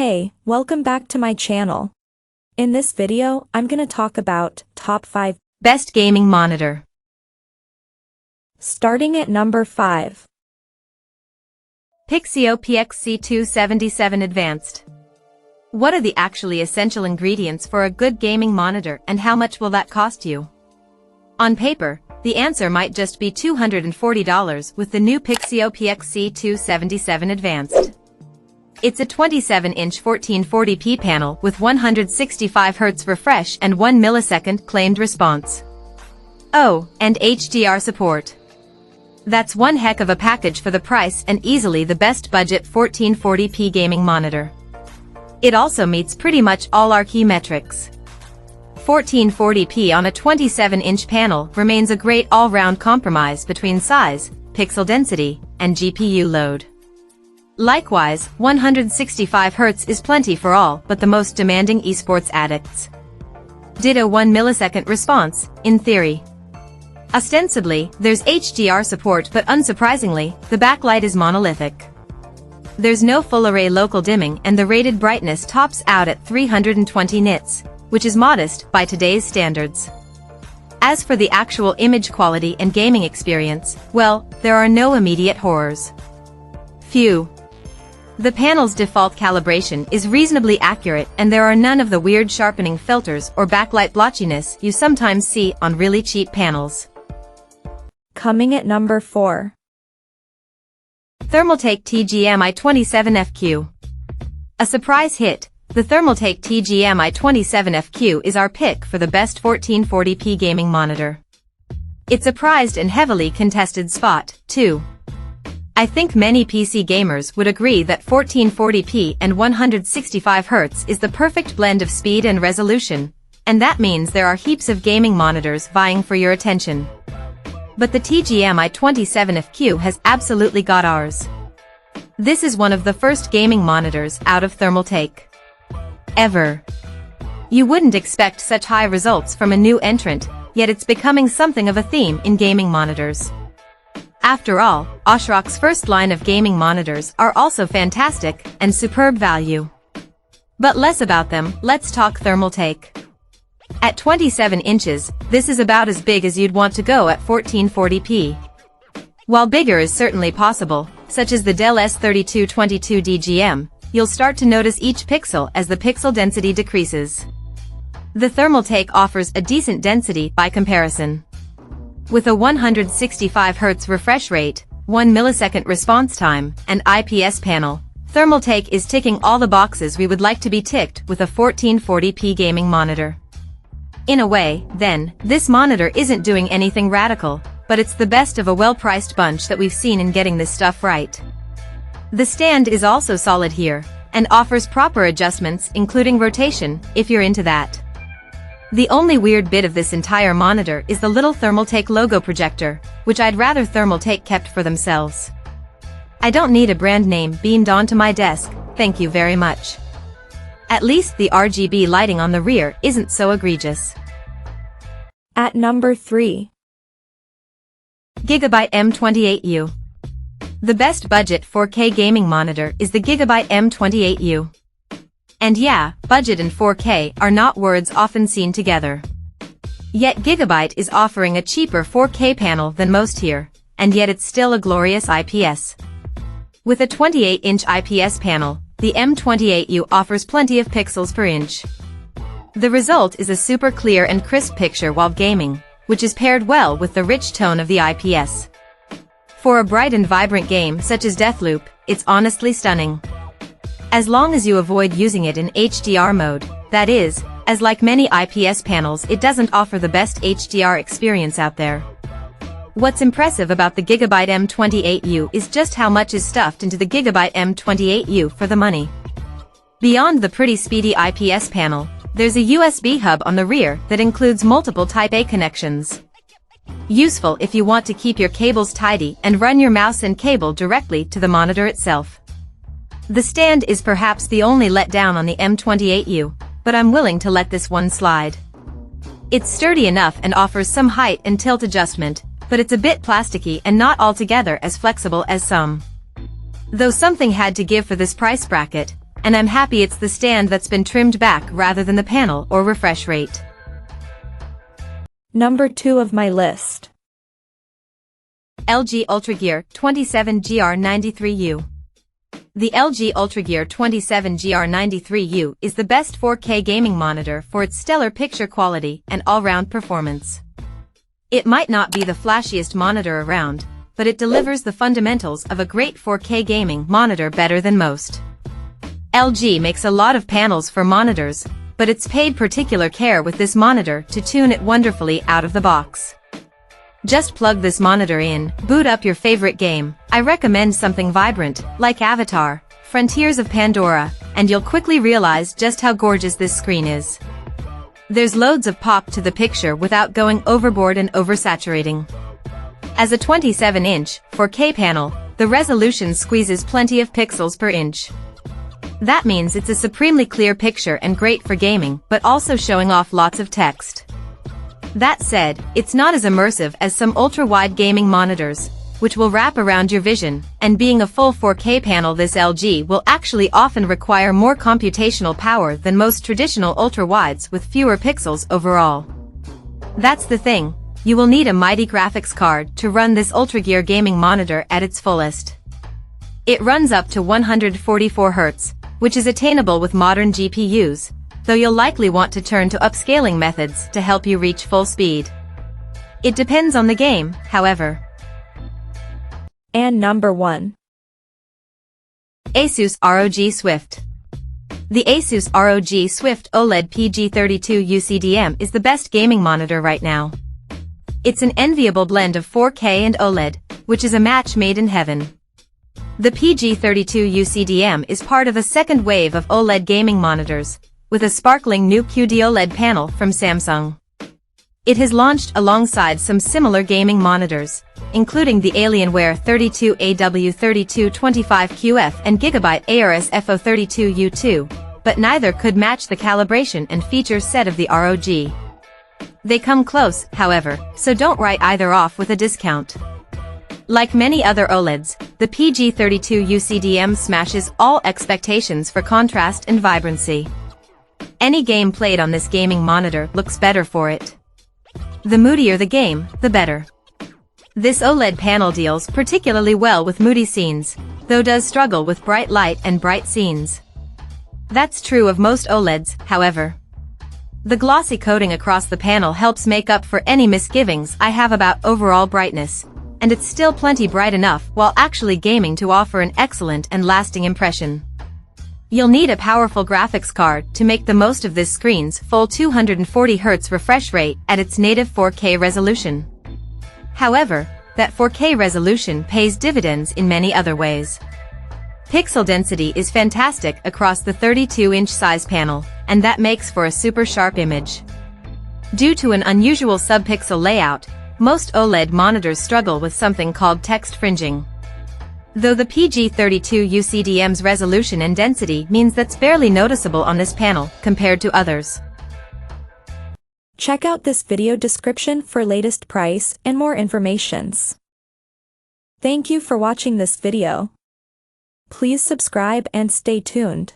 Hey, welcome back to my channel. In this video, I'm gonna talk about top 5 best gaming monitor. Starting at number 5. Pixio PXC277 Advanced. What are the actually essential ingredients for a good gaming monitor, and how much will that cost you? On paper, the answer might just be $240 with the new Pixio PXC277 Advanced. It's a 27-inch 1440p panel with 165Hz refresh and 1 millisecond claimed response. Oh, and HDR support. That's one heck of a package for the price and easily the best budget 1440p gaming monitor. It also meets pretty much all our key metrics. 1440p on a 27-inch panel remains a great all-round compromise between size, pixel density, and GPU load. Likewise, 165Hz is plenty for all but the most demanding esports addicts. Ditto 1 millisecond response, in theory. Ostensibly, there's HDR support, but unsurprisingly, the backlight is monolithic. There's no full-array local dimming and the rated brightness tops out at 320 nits, which is modest by today's standards. As for the actual image quality and gaming experience, well, there are no immediate horrors. Phew. The panel's default calibration is reasonably accurate and there are none of the weird sharpening filters or backlight blotchiness you sometimes see on really cheap panels. Coming at number 4. Thermaltake TGM i27FQ. A surprise hit, the Thermaltake TGM i27FQ is our pick for the best 1440p gaming monitor. It's a prized and heavily contested spot, too. I think many PC gamers would agree that 1440p and 165Hz is the perfect blend of speed and resolution, and that means there are heaps of gaming monitors vying for your attention. But the TGM i27FQ has absolutely got ours. This is one of the first gaming monitors out of Thermaltake. Ever. You wouldn't expect such high results from a new entrant, yet it's becoming something of a theme in gaming monitors. After all, ASRock's first line of gaming monitors are also fantastic and superb value. But less about them, let's talk Thermaltake. At 27 inches, this is about as big as you'd want to go at 1440p. While bigger is certainly possible, such as the Dell S3222 DGM, you'll start to notice each pixel as the pixel density decreases. The Thermaltake offers a decent density by comparison. With a 165Hz refresh rate, 1 millisecond response time, and IPS panel, Thermaltake is ticking all the boxes we would like to be ticked with a 1440p gaming monitor. In a way, then, this monitor isn't doing anything radical, but it's the best of a well-priced bunch that we've seen in getting this stuff right. The stand is also solid here, and offers proper adjustments including rotation, if you're into that. The only weird bit of this entire monitor is the little Thermaltake logo projector, which I'd rather Thermaltake kept for themselves. I don't need a brand name beamed onto my desk, thank you very much. At least the RGB lighting on the rear isn't so egregious. At number 3. Gigabyte M28U. The best budget 4K gaming monitor is the Gigabyte M28U. And yeah, budget and 4K are not words often seen together. Yet Gigabyte is offering a cheaper 4K panel than most here, and yet it's still a glorious IPS. With a 28-inch IPS panel, the M28U offers plenty of pixels per inch. The result is a super clear and crisp picture while gaming, which is paired well with the rich tone of the IPS. For a bright and vibrant game such as Deathloop, it's honestly stunning. As long as you avoid using it in HDR mode, that is, as like many IPS panels it doesn't offer the best HDR experience out there. What's impressive about the Gigabyte M28U is just how much is stuffed into the Gigabyte M28U for the money. Beyond the pretty speedy IPS panel, there's a USB hub on the rear that includes multiple Type A connections. Useful if you want to keep your cables tidy and run your mouse and cable directly to the monitor itself. The stand is perhaps the only letdown on the M28U, but I'm willing to let this one slide. It's sturdy enough and offers some height and tilt adjustment, but it's a bit plasticky and not altogether as flexible as some. Though something had to give for this price bracket, and I'm happy it's the stand that's been trimmed back rather than the panel or refresh rate. Number 2 of my list. LG UltraGear 27GR93U. The LG UltraGear 27GR93U is the best 4K gaming monitor for its stellar picture quality and all-round performance. It might not be the flashiest monitor around, but it delivers the fundamentals of a great 4K gaming monitor better than most. LG makes a lot of panels for monitors, but it's paid particular care with this monitor to tune it wonderfully out of the box. Just plug this monitor in, boot up your favorite game. I recommend something vibrant, like Avatar, Frontiers of Pandora, and you'll quickly realize just how gorgeous this screen is. There's loads of pop to the picture without going overboard and oversaturating. As a 27-inch 4K panel, the resolution squeezes plenty of pixels per inch. That means it's a supremely clear picture and great for gaming, but also showing off lots of text. That said, it's not as immersive as some ultra-wide gaming monitors, which will wrap around your vision, and being a full 4K panel, this LG will actually often require more computational power than most traditional ultra-wides with fewer pixels overall. That's the thing, you will need a mighty graphics card to run this UltraGear gaming monitor at its fullest. It runs up to 144 Hz, which is attainable with modern GPUs, though you'll likely want to turn to upscaling methods to help you reach full speed. It depends on the game, however. And number 1. Asus ROG Swift. The Asus ROG Swift OLED PG32 UCDM is the best gaming monitor right now. It's an enviable blend of 4K and OLED, which is a match made in heaven. The PG32 UCDM is part of a second wave of OLED gaming monitors, with a sparkling new QD OLED panel from Samsung. It has launched alongside some similar gaming monitors, including the Alienware 32AW3225QF and Gigabyte ARS FO32U2, but neither could match the calibration and feature set of the ROG. They come close, however, so don't write either off with a discount. Like many other OLEDs, the PG32 UCDM smashes all expectations for contrast and vibrancy. Any game played on this gaming monitor looks better for it. The moodier the game, the better. This OLED panel deals particularly well with moody scenes, though does struggle with bright light and bright scenes. That's true of most OLEDs, however. The glossy coating across the panel helps make up for any misgivings I have about overall brightness, and it's still plenty bright enough while actually gaming to offer an excellent and lasting impression. You'll need a powerful graphics card to make the most of this screen's full 240 Hz refresh rate at its native 4K resolution. However, that 4K resolution pays dividends in many other ways. Pixel density is fantastic across the 32-inch size panel, and that makes for a super sharp image. Due to an unusual subpixel layout, most OLED monitors struggle with something called text fringing. Though the PG32 UCDM's resolution and density means that's barely noticeable on this panel compared to others. Check out this video description for latest price and more informations. Thank you for watching this video. Please subscribe and stay tuned.